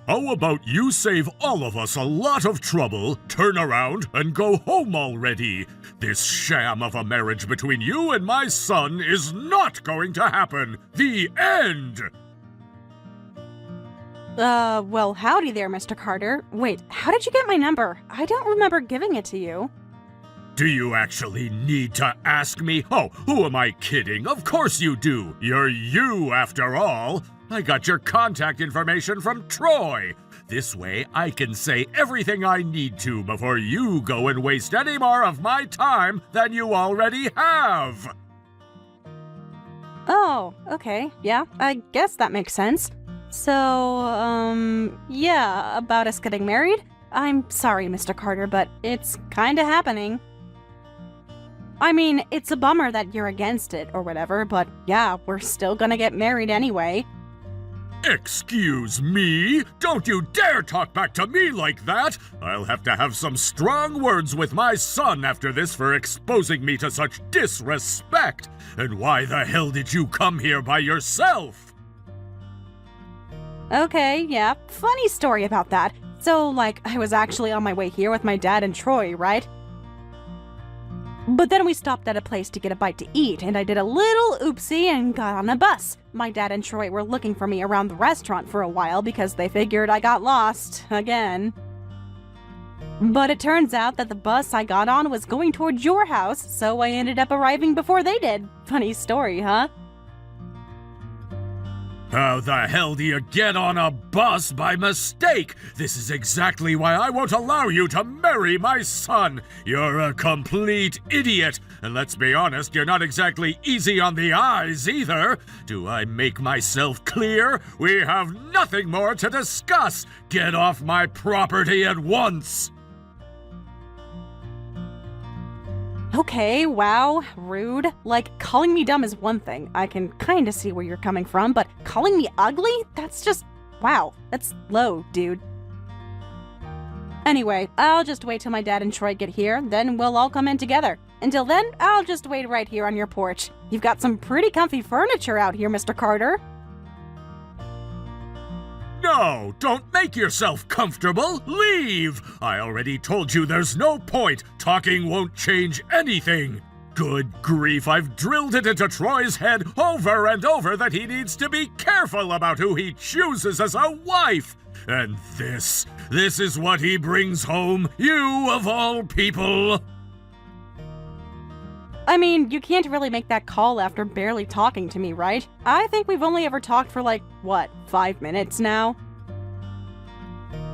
How about you save all of us a lot of trouble, turn around, and go home already? This sham of a marriage between you and my son is not going to happen. The end! Well, howdy there, Mr. Carter. Wait, how did you get my number? I don't remember giving it to you. Do you actually need to ask me? Oh, who am I kidding? Of course you do. You're you, after all. I got your contact information from Troy. This way, I can say everything I need to before you go and waste any more of my time than you already have. Oh, okay. Yeah, I guess that makes sense. So, yeah, about us getting married? I'm sorry, Mr. Carter, but it's kinda happening. I mean, it's a bummer that you're against it or whatever, but yeah, we're still gonna get married anyway. Excuse me? Don't you dare talk back to me like that! I'll have to have some strong words with my son after this for exposing me to such disrespect. And why the hell did you come here by yourself? Okay, yeah, funny story about that. So, like, I was actually on my way here with my dad and Troy, right? But then we stopped at a place to get a bite to eat, and I did a little oopsie and got on a bus. My dad and Troy were looking for me around the restaurant for a while because they figured I got lost, again. But it turns out that the bus I got on was going towards your house, so I ended up arriving before they did. Funny story, huh? How the hell do you get on a bus by mistake? This is exactly why I won't allow you to marry my son. You're a complete idiot. And let's be honest, you're not exactly easy on the eyes either. Do I make myself clear? We have nothing more to discuss. Get off my property at once. Okay, wow, rude. Like, calling me dumb is one thing. I can kinda see where you're coming from, but calling me ugly? That's just, wow, that's low, dude. Anyway, I'll just wait till my dad and Troy get here, then we'll all come in together. Until then, I'll just wait right here on your porch. You've got some pretty comfy furniture out here, Mr. Carter. No, don't make yourself comfortable. Leave! I already told you there's no point. Talking won't change anything. Good grief, I've drilled it into Troy's head over and over that he needs to be careful about who he chooses as a wife. And this is what he brings home, you of all people. I mean, you can't really make that call after barely talking to me, right? I think we've only ever talked for like, what, 5 minutes now?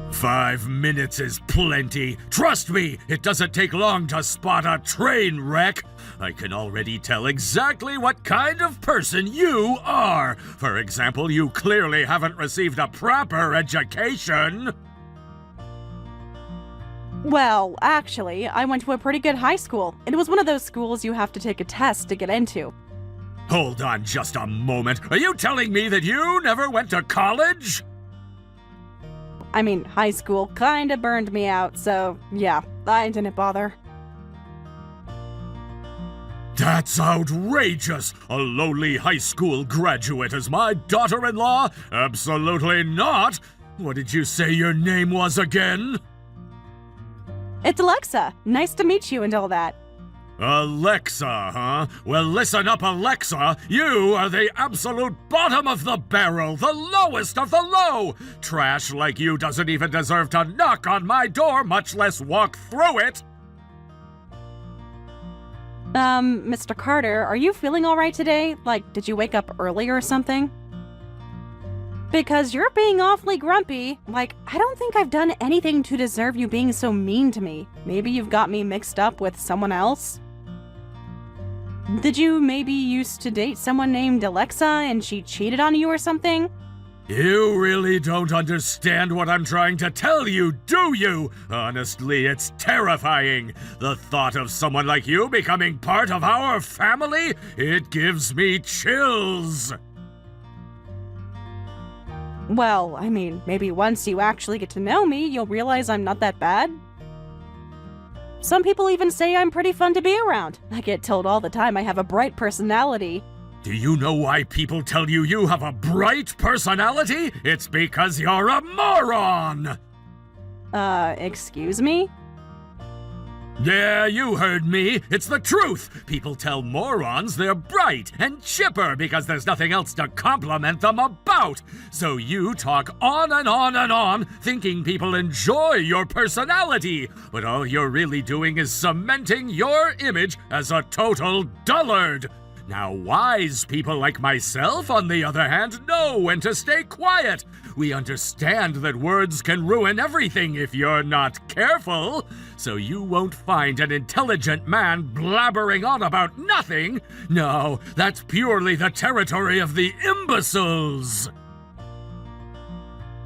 5 minutes is plenty. Trust me, it doesn't take long to spot a train wreck. I can already tell exactly what kind of person you are. For example, you clearly haven't received a proper education. Well, actually, I went to a pretty good high school. It was one of those schools you have to take a test to get into. Hold on just a moment. Are you telling me that you never went to college? I mean, high school kinda burned me out, so yeah, I didn't bother. That's outrageous! A lowly high school graduate as my daughter-in-law? Absolutely not! What did you say your name was again? It's Alexa. Nice to meet you and all that. Alexa, huh? Well, listen up, Alexa. You are the absolute bottom of the barrel, the lowest of the low. Trash like you doesn't even deserve to knock on my door, much less walk through it. Mr. Carter, are you feeling alright today? Like, did you wake up early or something? Because you're being awfully grumpy. Like, I don't think I've done anything to deserve you being so mean to me. Maybe you've got me mixed up with someone else? Did you maybe used to date someone named Alexa and she cheated on you or something? You really don't understand what I'm trying to tell you, do you? Honestly, it's terrifying. The thought of someone like you becoming part of our family, it gives me chills. Well, I mean, maybe once you actually get to know me, you'll realize I'm not that bad. Some people even say I'm pretty fun to be around. I get told all the time I have a bright personality. Do you know why people tell you you have a bright personality? It's because you're a moron! Excuse me? Yeah, you heard me. It's the truth. People tell morons they're bright and chipper because there's nothing else to compliment them about. So you talk on and on and on, thinking people enjoy your personality. But all you're really doing is cementing your image as a total dullard. Now, wise people like myself, on the other hand, know when to stay quiet. We understand that words can ruin everything if you're not careful. So you won't find an intelligent man blabbering on about nothing. No, that's purely the territory of the imbeciles.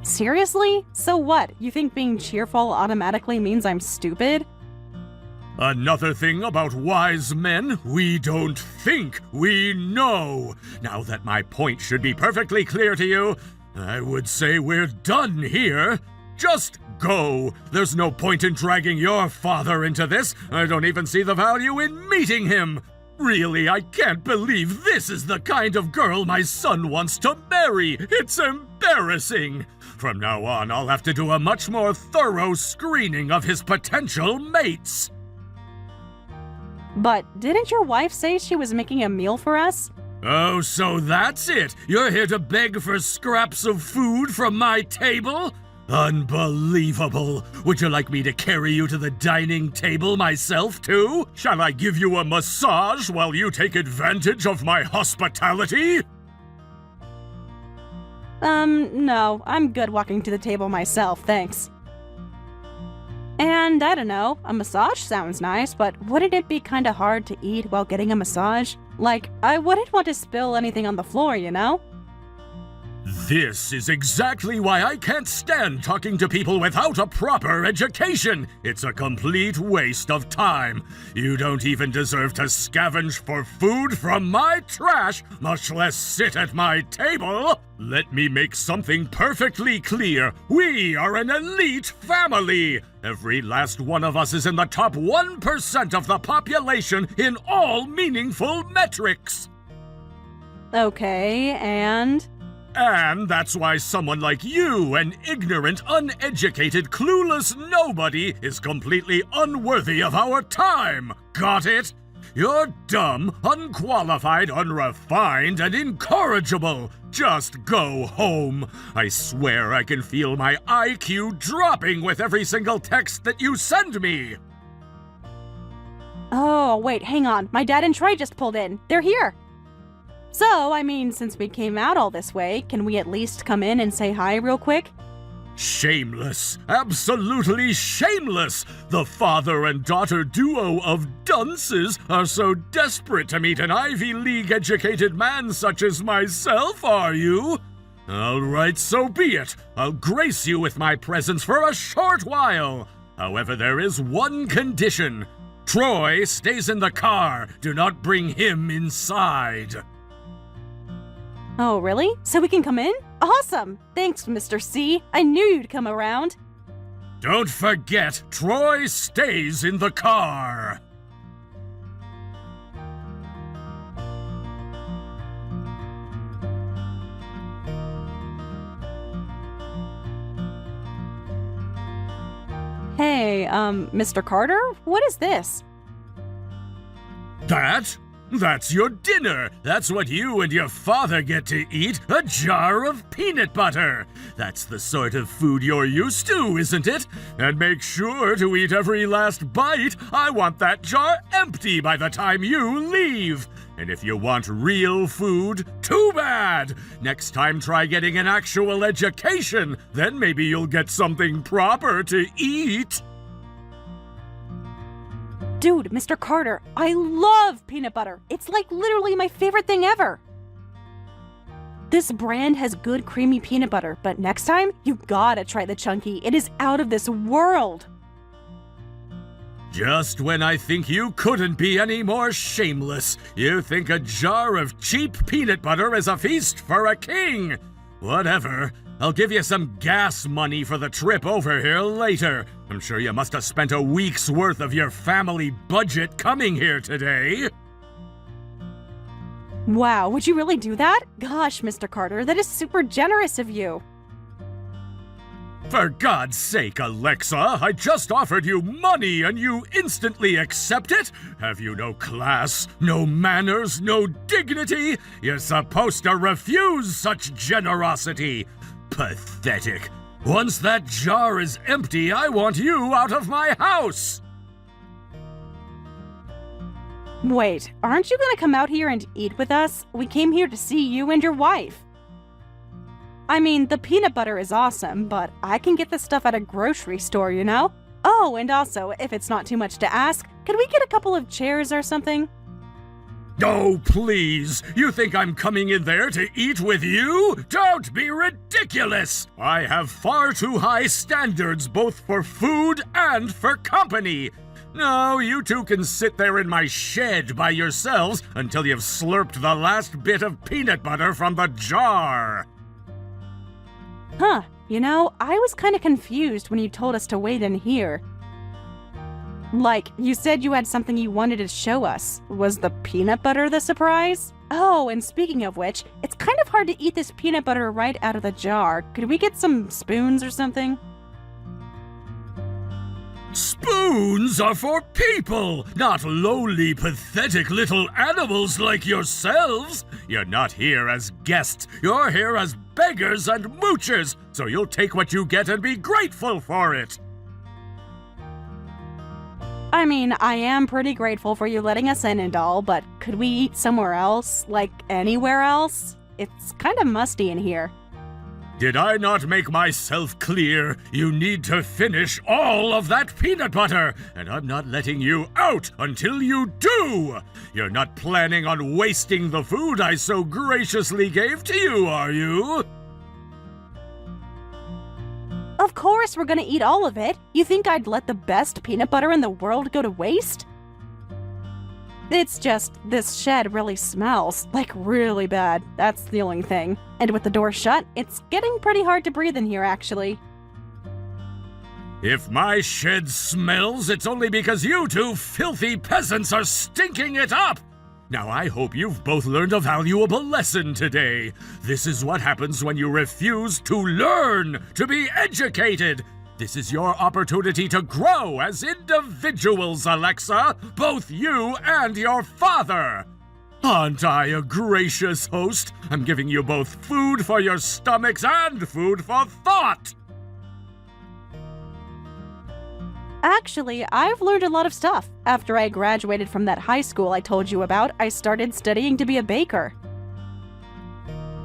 Seriously? So what? You think being cheerful automatically means I'm stupid? Another thing about wise men, we don't think, we know. Now that my point should be perfectly clear to you, I would say we're done here. Just go. There's no point in dragging your father into this. I don't even see the value in meeting him. Really, I can't believe this is the kind of girl my son wants to marry. It's embarrassing. From now on, I'll have to do a much more thorough screening of his potential mates. But didn't your wife say she was making a meal for us? Oh, so that's it? You're here to beg for scraps of food from my table? Unbelievable! Would you like me to carry you to the dining table myself, too? Shall I give you a massage while you take advantage of my hospitality? No. I'm good walking to the table myself, thanks. And I don't know, a massage sounds nice, but wouldn't it be kinda hard to eat while getting a massage? Like, I wouldn't want to spill anything on the floor, you know? This is exactly why I can't stand talking to people without a proper education. It's a complete waste of time. You don't even deserve to scavenge for food from my trash, much less sit at my table. Let me make something perfectly clear. We are an elite family. Every last one of us is in the top 1% of the population in all meaningful metrics. Okay, and? And that's why someone like you, an ignorant, uneducated, clueless nobody, is completely unworthy of our time. Got it? You're dumb, unqualified, unrefined, and incorrigible. Just go home. I swear I can feel my IQ dropping with every single text that you send me. Oh, wait, hang on. My dad and Troy just pulled in. They're here. So, I mean, since we came out all this way, can we at least come in and say hi real quick? Shameless. Absolutely shameless. The father and daughter duo of dunces are so desperate to meet an Ivy League-educated man such as myself, are you? All right, so be it. I'll grace you with my presence for a short while. However, there is one condition. Troy stays in the car. Do not bring him inside. Oh, really? So we can come in? Awesome! Thanks, Mr. C. I knew you'd come around. Don't forget, Troy stays in the car. Hey, Mr. Carter? What is this? That's your dinner. That's what you and your father get to eat, a jar of peanut butter. That's the sort of food you're used to, isn't it? And make sure to eat every last bite. I want that jar empty by the time you leave. And if you want real food, too bad. Next time try getting an actual education. Then maybe you'll get something proper to eat. Dude, Mr. Carter, I love peanut butter. It's like literally my favorite thing ever. This brand has good creamy peanut butter, but next time, you gotta try the chunky. It is out of this world. Just when I think you couldn't be any more shameless, you think a jar of cheap peanut butter is a feast for a king. Whatever. I'll give you some gas money for the trip over here later. I'm sure you must have spent a week's worth of your family budget coming here today. Wow, would you really do that? Gosh, Mr. Carter, that is super generous of you. For God's sake, Alexa, I just offered you money and you instantly accept it? Have you no class, no manners, no dignity? You're supposed to refuse such generosity. Pathetic. Once that jar is empty, I want you out of my house. Wait, aren't you gonna come out here and eat with us? We came here to see you and your wife. I mean, the peanut butter is awesome, but I can get this stuff at a grocery store, you know? Oh, and also, if it's not too much to ask, could we get a couple of chairs or something? Oh, please! You think I'm coming in there to eat with you? Don't be ridiculous! I have far too high standards both for food and for company. No, you two can sit there in my shed by yourselves until you've slurped the last bit of peanut butter from the jar. Huh, you know, I was kinda confused when you told us to wait in here. Like, you said you had something you wanted to show us. Was the peanut butter the surprise? Oh, and speaking of which, it's kind of hard to eat this peanut butter right out of the jar. Could we get some spoons or something? Spoons are for people, not lowly, pathetic little animals like yourselves. You're not here as guests, you're here as beggars and moochers, so you'll take what you get and be grateful for it. I mean, I am pretty grateful for you letting us in and all, but could we eat somewhere else? Like, anywhere else? It's kinda musty in here. Did I not make myself clear? You need to finish all of that peanut butter, and I'm not letting you out until you do! You're not planning on wasting the food I so graciously gave to you, are you? Of course we're gonna eat all of it. You think I'd let the best peanut butter in the world go to waste? It's just, this shed really smells, like really bad. That's the only thing. And with the door shut, it's getting pretty hard to breathe in here, actually. If my shed smells, it's only because you two filthy peasants are stinking it up! Now I hope you've both learned a valuable lesson today. This is what happens when you refuse to learn, to be educated. This is your opportunity to grow as individuals, Alexa, both you and your father. Aren't I a gracious host? I'm giving you both food for your stomachs and food for thought. Actually, I've learned a lot of stuff. After I graduated from that high school I told you about, I started studying to be a baker.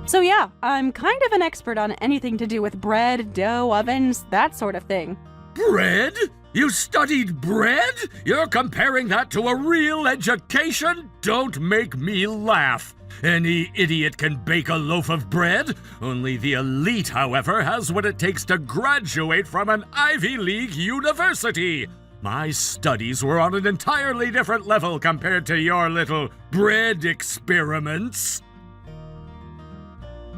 So yeah, I'm kind of an expert on anything to do with bread, dough, ovens, that sort of thing. Bread? You studied bread? You're comparing that to a real education? Don't make me laugh. Any idiot can bake a loaf of bread. Only the elite, however, has what it takes to graduate from an Ivy League university. My studies were on an entirely different level compared to your little bread experiments.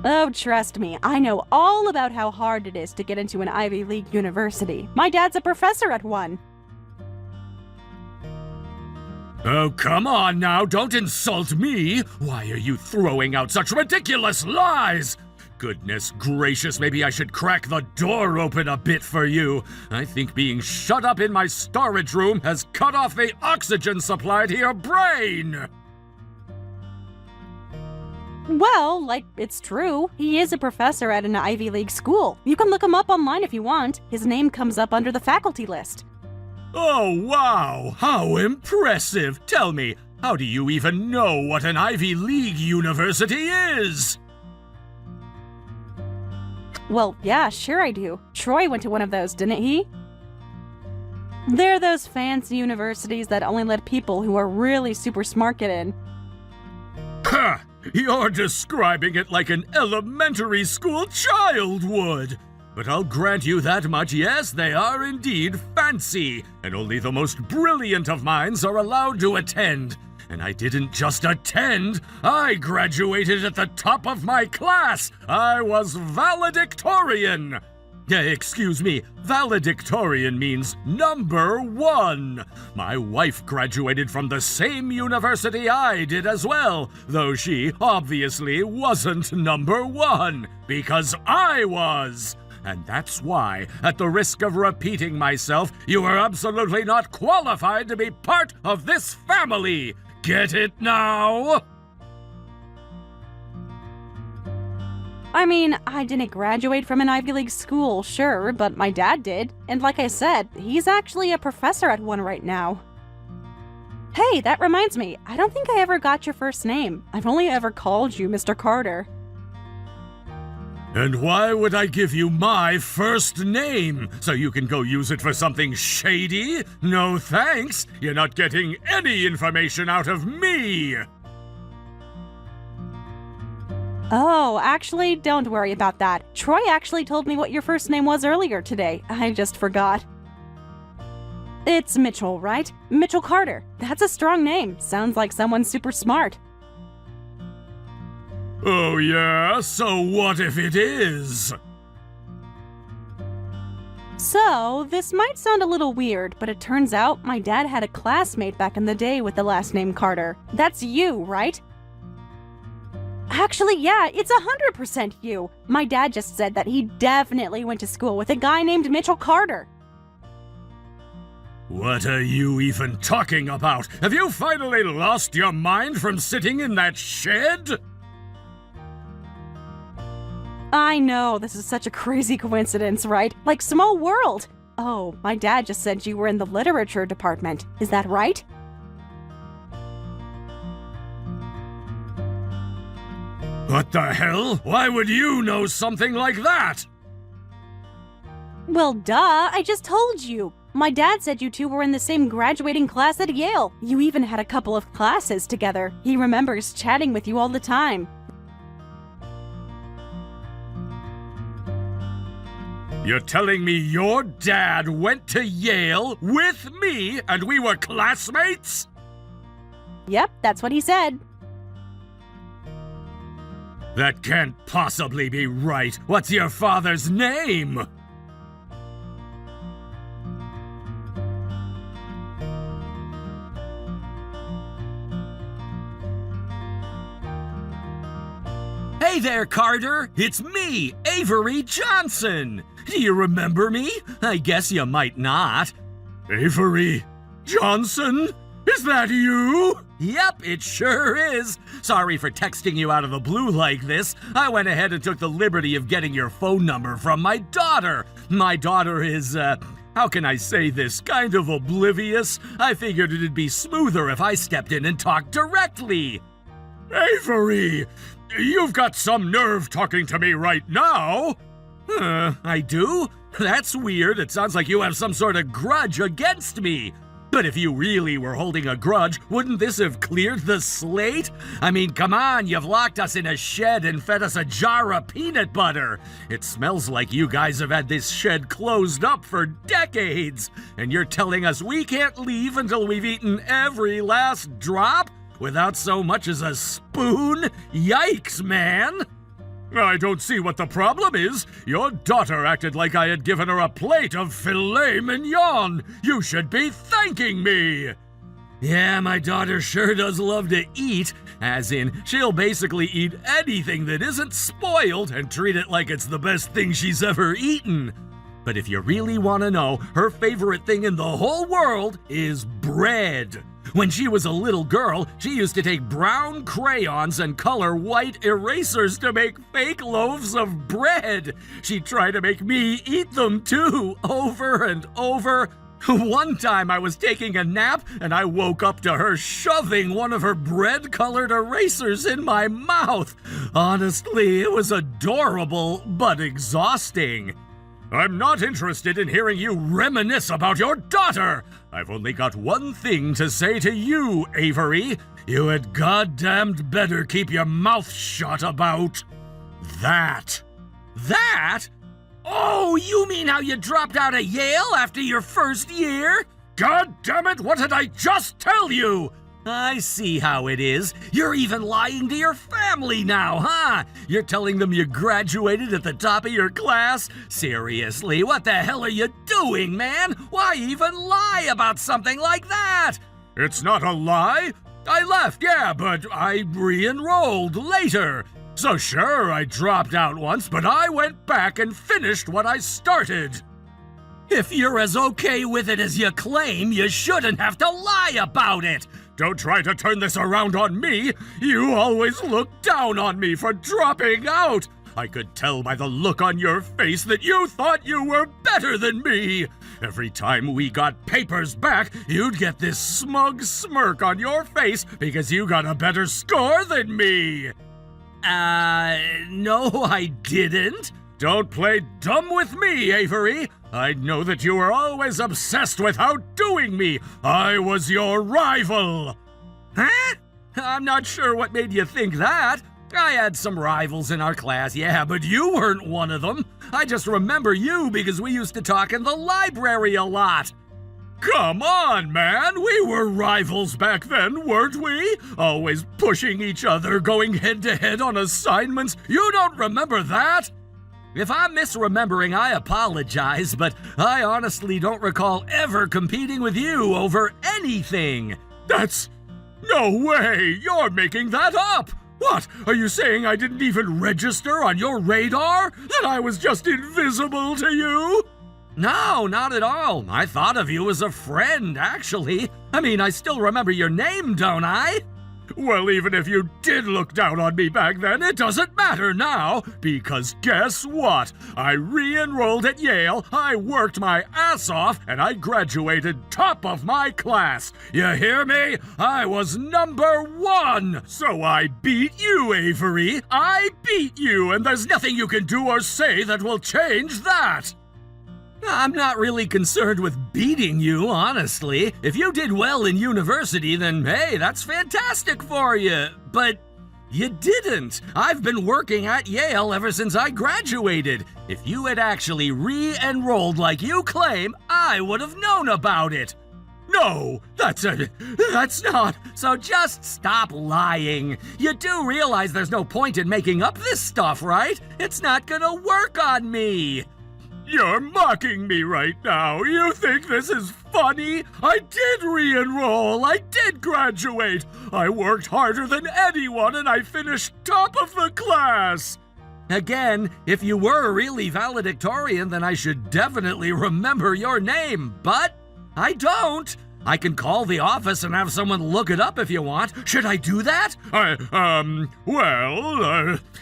Oh, trust me, I know all about how hard it is to get into an Ivy League university. My dad's a professor at one. Oh, come on now, don't insult me! Why are you throwing out such ridiculous lies? Goodness gracious, maybe I should crack the door open a bit for you. I think being shut up in my storage room has cut off the oxygen supply to your brain! Well, like, it's true. He is a professor at an Ivy League school. You can look him up online if you want. His name comes up under the faculty list. Oh, wow! How impressive! Tell me, how do you even know what an Ivy League university is? Well, yeah, sure I do. Troy went to one of those, didn't he? They're those fancy universities that only let people who are really super smart get in. Ha! You're describing it like an elementary school child would! But I'll grant you that much, yes, they are indeed fancy, and only the most brilliant of minds are allowed to attend. And I didn't just attend, I graduated at the top of my class! I was valedictorian! Excuse me, valedictorian means number one. My wife graduated from the same university I did as well, though she obviously wasn't number one, because I was. And that's why, at the risk of repeating myself, you are absolutely not qualified to be part of this family. Get it now? I mean, I didn't graduate from an Ivy League school, sure, but my dad did. And like I said, he's actually a professor at one right now. Hey, that reminds me, I don't think I ever got your first name. I've only ever called you Mr. Carter. And why would I give you my first name? So you can go use it for something shady? No thanks. You're not getting any information out of me. Oh, actually, don't worry about that. Troy actually told me what your first name was earlier today. I just forgot. It's Mitchell, right? Mitchell Carter. That's a strong name. Sounds like someone super smart. Oh yeah? So what if it is? So, this might sound a little weird, but it turns out my dad had a classmate back in the day with the last name Carter. That's you, right? Actually, yeah, it's 100% you. My dad just said that he definitely went to school with a guy named Mitchell Carter. What are you even talking about? Have you finally lost your mind from sitting in that shed? I know, this is such a crazy coincidence, right? Like small world. Oh, my dad just said you were in the literature department. Is that right? What the hell? Why would you know something like that? Well, duh, I just told you. My dad said you two were in the same graduating class at Yale. You even had a couple of classes together. He remembers chatting with you all the time. You're telling me your dad went to Yale with me and we were classmates? Yep, that's what he said. That can't possibly be right. What's your father's name? Hey there, Carter! It's me, Avery Johnson! Do you remember me? I guess you might not. Avery Johnson? Is that you? Yep, it sure is. Sorry for texting you out of the blue like this. I went ahead and took the liberty of getting your phone number from my daughter. My daughter is, how can I say this, kind of oblivious. I figured it'd be smoother if I stepped in and talked directly. Avery! You've got some nerve talking to me right now. I do? That's weird. It sounds like you have some sort of grudge against me. But if you really were holding a grudge, wouldn't this have cleared the slate? I mean, come on, you've locked us in a shed and fed us a jar of peanut butter. It smells like you guys have had this shed closed up for decades. And you're telling us we can't leave until we've eaten every last drop? Without so much as a spoon? Yikes, man! I don't see what the problem is. Your daughter acted like I had given her a plate of filet mignon. You should be thanking me. Yeah, my daughter sure does love to eat. As in, she'll basically eat anything that isn't spoiled and treat it like it's the best thing she's ever eaten. But if you really want to know, her favorite thing in the whole world is bread. When she was a little girl, she used to take brown crayons and color white erasers to make fake loaves of bread. She tried to make me eat them too, over and over. One time I was taking a nap and I woke up to her shoving one of her bread-colored erasers in my mouth. Honestly, it was adorable, but exhausting. I'm not interested in hearing you reminisce about your daughter. I've only got one thing to say to you, Avery. You had goddamned better keep your mouth shut about that. That? Oh, you mean how you dropped out of Yale after your first year? God damn it, what did I just tell you? I see how it is. You're even lying to your family now, huh? You're telling them you graduated at the top of your class? Seriously, what the hell are you doing, man? Why even lie about something like that? It's not a lie. I left, yeah, but I re-enrolled later. So sure, I dropped out once, but I went back and finished what I started. If you're as okay with it as you claim, you shouldn't have to lie about it. Don't try to turn this around on me. You always look down on me for dropping out. I could tell by the look on your face that you thought you were better than me. Every time we got papers back, you'd get this smug smirk on your face because you got a better score than me. No, I didn't. Don't play dumb with me, Avery. I know that you were always obsessed with outdoing me. I was your rival. Huh? I'm not sure what made you think that. I had some rivals in our class, yeah, but you weren't one of them. I just remember you because we used to talk in the library a lot. Come on, man! We were rivals back then, weren't we? Always pushing each other, going head-to-head on assignments. You don't remember that? If I'm misremembering, I apologize, but I honestly don't recall ever competing with you over anything. That's... no way! You're making that up! What? Are you saying I didn't even register on your radar? That I was just invisible to you? No, not at all. I thought of you as a friend, actually. I mean, I still remember your name, don't I? Well, even if you did look down on me back then, it doesn't matter now, because guess what? I re-enrolled at Yale, I worked my ass off, and I graduated top of my class. You hear me? I was #1! So I beat you, Avery. I beat you, and there's nothing you can do or say that will change that. I'm not really concerned with beating you, honestly. If you did well in university, then hey, that's fantastic for you. But you didn't. I've been working at Yale ever since I graduated. If you had actually re-enrolled like you claim, I would have known about it. No, that's not. So just stop lying. You do realize there's no point in making up this stuff, right? It's not gonna work on me. You're mocking me right now. You think this is funny? I did re-enroll. I did graduate. I worked harder than anyone and I finished top of the class. Again, if you were really valedictorian, then I should definitely remember your name, but I don't. I can call the office and have someone look it up if you want. Should I do that?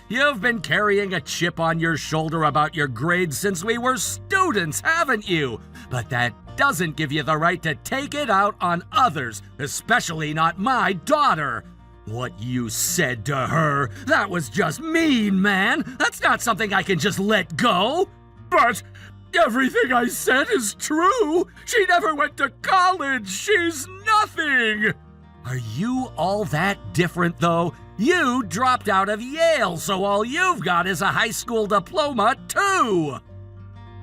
You've been carrying a chip on your shoulder about your grades since we were students, haven't you? But that doesn't give you the right to take it out on others, especially not my daughter. What you said to her, that was just mean, man. That's not something I can just let go. But everything I said is true. She never went to college. She's nothing. Are you all that different, though? You dropped out of Yale, so all you've got is a high school diploma, too.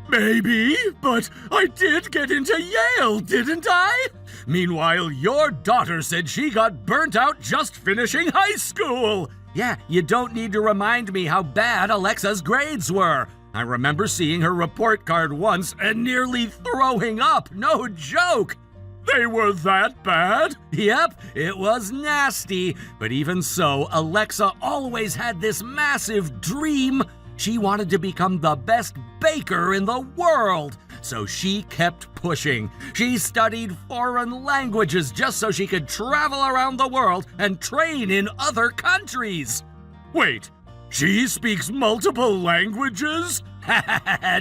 Maybe, but I did get into Yale, didn't I? Meanwhile, your daughter said she got burnt out just finishing high school. Yeah, you don't need to remind me how bad Alexa's grades were. I remember seeing her report card once and nearly throwing up, no joke. They were that bad? Yep, it was nasty. But even so, Alexa always had this massive dream. She wanted to become the best baker in the world. So she kept pushing. She studied foreign languages just so she could travel around the world and train in other countries. Wait, she speaks multiple languages?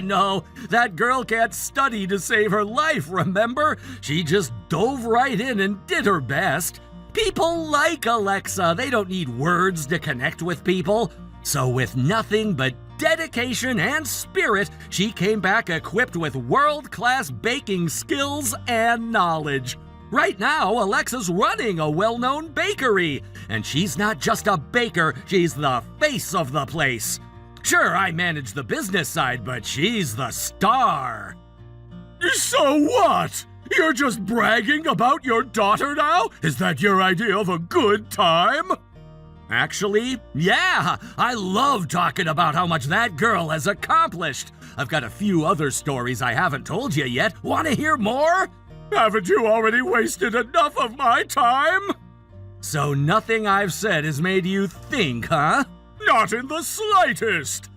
No, that girl can't study to save her life, remember? She just dove right in and did her best. People like Alexa. They don't need words to connect with people. So with nothing but dedication and spirit, she came back equipped with world-class baking skills and knowledge. Right now, Alexa's running a well-known bakery. And she's not just a baker, she's the face of the place. Sure, I manage the business side, but she's the star. So what? You're just bragging about your daughter now? Is that your idea of a good time? Actually, yeah, I love talking about how much that girl has accomplished. I've got a few other stories I haven't told you yet. Want to hear more? Haven't you already wasted enough of my time? So nothing I've said has made you think, huh? Not in the slightest.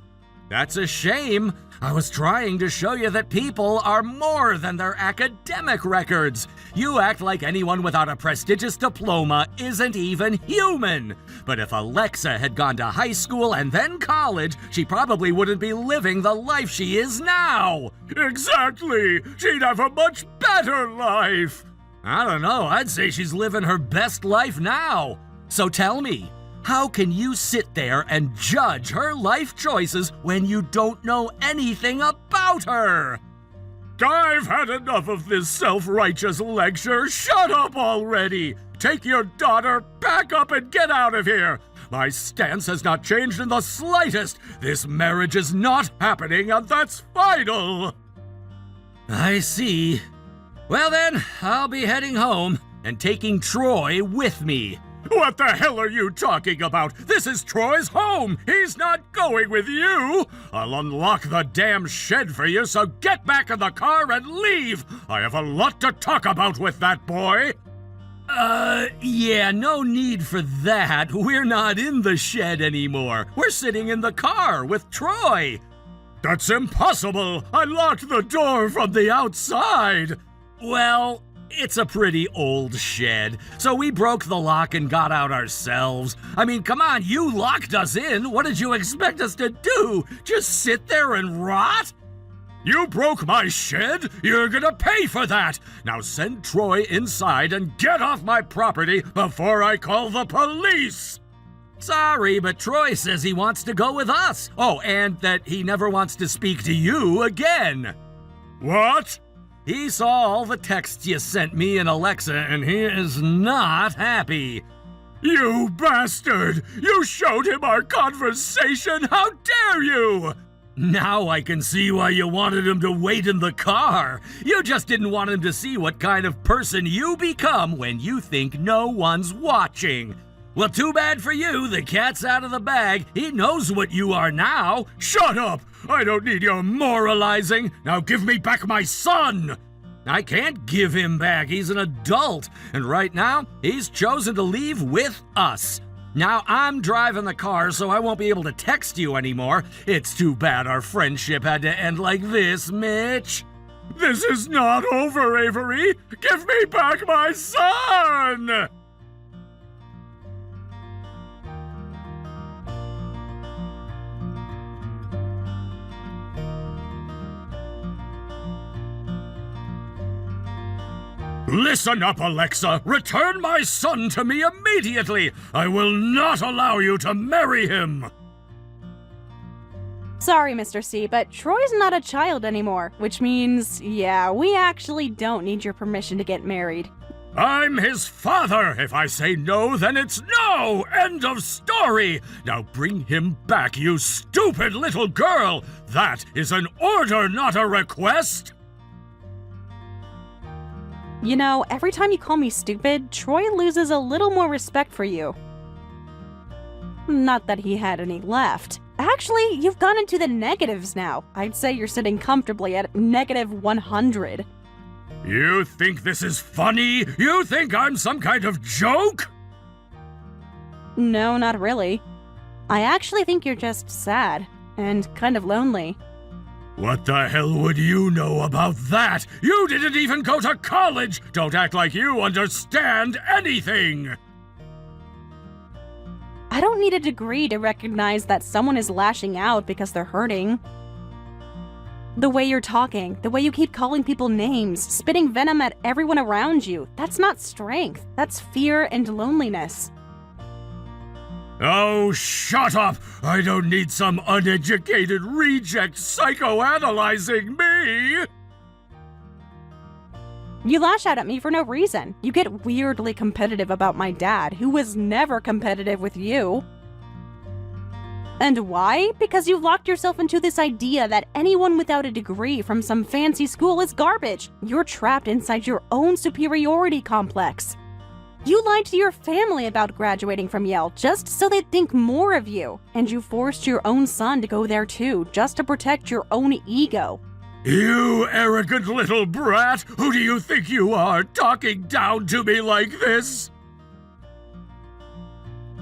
That's a shame. I was trying to show you that people are more than their academic records. You act like anyone without a prestigious diploma isn't even human. But if Alexa had gone to high school and then college, she probably wouldn't be living the life she is now. Exactly. She'd have a much better life. I don't know. I'd say she's living her best life now. So tell me, how can you sit there and judge her life choices when you don't know anything about her? I've had enough of this self-righteous lecture. Shut up already. Take your daughter, back up and get out of here. My stance has not changed in the slightest. This marriage is not happening, and that's final. I see. Well then, I'll be heading home and taking Troy with me. What the hell are you talking about? This is Troy's home. He's not going with you. I'll unlock the damn shed for you, so get back in the car and leave. I have a lot to talk about with that boy. Yeah, no need for that. We're not in the shed anymore. We're sitting in the car with Troy. That's impossible. I locked the door from the outside. Well, it's a pretty old shed, so we broke the lock and got out ourselves. I mean, come on, you locked us in. What did you expect us to do? Just sit there and rot? You broke my shed? You're gonna pay for that! Now send Troy inside and get off my property before I call the police! Sorry, but Troy says he wants to go with us. Oh, and that he never wants to speak to you again. What? He saw all the texts you sent me and Alexa, and he is not happy. You bastard! You showed him our conversation! How dare you! Now I can see why you wanted him to wait in the car. You just didn't want him to see what kind of person you become when you think no one's watching. Well, too bad for you. The cat's out of the bag. He knows what you are now. Shut up! I don't need your moralizing. Now give me back my son! I can't give him back. He's an adult. And right now, he's chosen to leave with us. Now I'm driving the car, so I won't be able to text you anymore. It's too bad our friendship had to end like this, Mitch. This is not over, Avery! Give me back my son! Listen up, Alexa! Return my son to me immediately! I will not allow you to marry him! Sorry, Mr. C, but Troy's not a child anymore, which means, yeah, we actually don't need your permission to get married. I'm his father! If I say no, then it's no! End of story! Now bring him back, you stupid little girl! That is an order, not a request! You know, every time you call me stupid, Troy loses a little more respect for you. Not that he had any left. Actually, you've gone into the negatives now. I'd say you're sitting comfortably at -100. You think this is funny? You think I'm some kind of joke? No, not really. I actually think you're just sad and kind of lonely. What the hell would you know about that? You didn't even go to college! Don't act like you understand anything! I don't need a degree to recognize that someone is lashing out because they're hurting. The way you're talking, the way you keep calling people names, spitting venom at everyone around you, that's not strength. That's fear and loneliness. Oh, shut up! I don't need some uneducated reject psychoanalyzing me! You lash out at me for no reason. You get weirdly competitive about my dad, who was never competitive with you. And why? Because you've locked yourself into this idea that anyone without a degree from some fancy school is garbage. You're trapped inside your own superiority complex. You lied to your family about graduating from Yale just so they'd think more of you. And you forced your own son to go there too, just to protect your own ego. You arrogant little brat! Who do you think you are, talking down to me like this?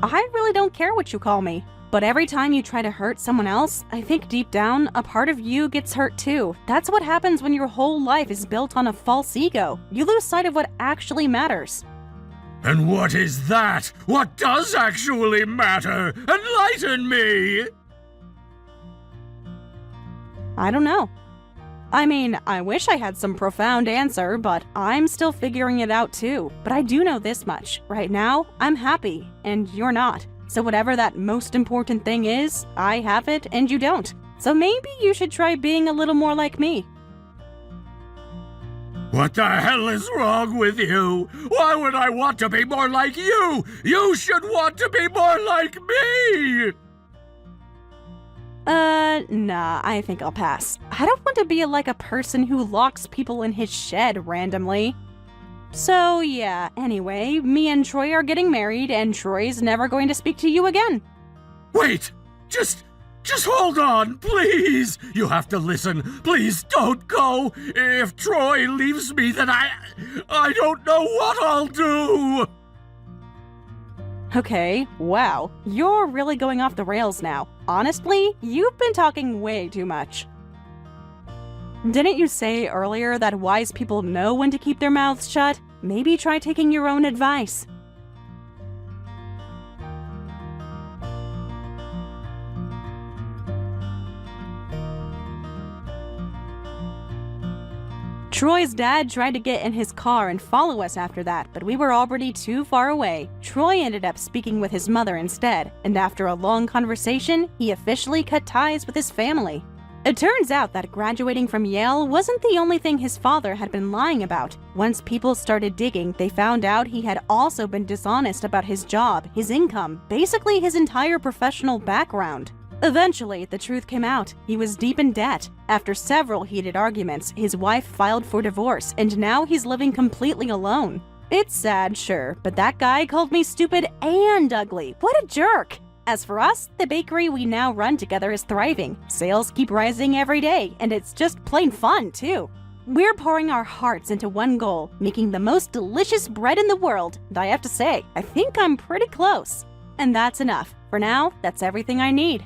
I really don't care what you call me. But every time you try to hurt someone else, I think deep down, a part of you gets hurt too. That's what happens when your whole life is built on a false ego. You lose sight of what actually matters. And what is that? What does actually matter? Enlighten me! I don't know. I mean, I wish I had some profound answer, but I'm still figuring it out too. But I do know this much. Right now, I'm happy, and you're not. So whatever that most important thing is, I have it and you don't. So maybe you should try being a little more like me. What the hell is wrong with you? Why would I want to be more like you? You should want to be more like me! Nah, I think I'll pass. I don't want to be like a person who locks people in his shed randomly. So yeah, anyway, me and Troy are getting married and Troy's never going to speak to you again. Wait! Just hold on, please! You have to listen. Please don't go! If Troy leaves me, then I don't know what I'll do! Okay, wow, you're really going off the rails now. Honestly, you've been talking way too much. Didn't you say earlier that wise people know when to keep their mouths shut? Maybe try taking your own advice. Troy's dad tried to get in his car and follow us after that, but we were already too far away. Troy ended up speaking with his mother instead, and after a long conversation, he officially cut ties with his family. It turns out that graduating from Yale wasn't the only thing his father had been lying about. Once people started digging, they found out he had also been dishonest about his job, his income, basically his entire professional background. Eventually, the truth came out. He was deep in debt. After several heated arguments, his wife filed for divorce, and now he's living completely alone. It's sad, sure, but that guy called me stupid and ugly. What a jerk! As for us, the bakery we now run together is thriving. Sales keep rising every day, and it's just plain fun, too. We're pouring our hearts into one goal, making the most delicious bread in the world, and I have to say, I think I'm pretty close. And that's enough. For now, that's everything I need.